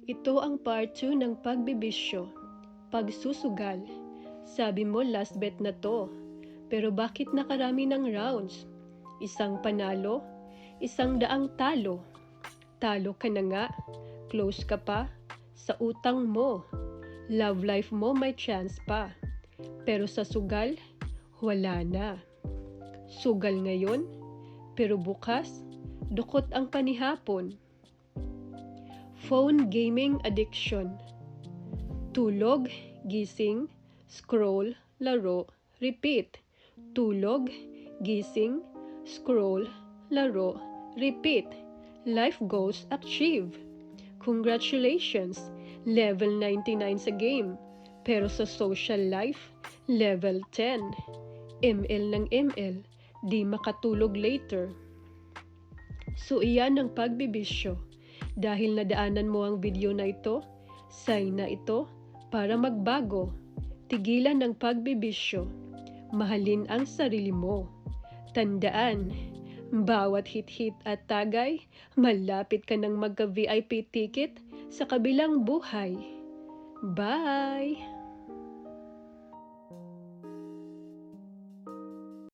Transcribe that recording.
Ito ang part 2 ng pagbibisyo, pagsusugal. Sabi mo last bet na to, pero bakit nakarami ng rounds? Isang panalo, isang daang talo. Talo ka na nga, close ka pa, sa utang mo. Love life mo may chance pa, pero sa sugal, wala na. Sugal ngayon, pero bukas, dukot ang panihapon. Phone gaming addiction. Tulog, gising, scroll, laro, repeat. Tulog, gising, scroll, laro, repeat. Life goals achieve. Congratulations, level 99 sa game. Pero sa social life, level 10. ML ng ML, di makatulog later. So iyan ang pagbibisyo. Dahil nadaanan mo ang video na ito, sign na ito para magbago. Tigilan ng pagbibisyo. Mahalin ang sarili mo. Tandaan, bawat hit-hit at tagay, malapit ka ng magka-VIP ticket sa kabilang buhay. Bye!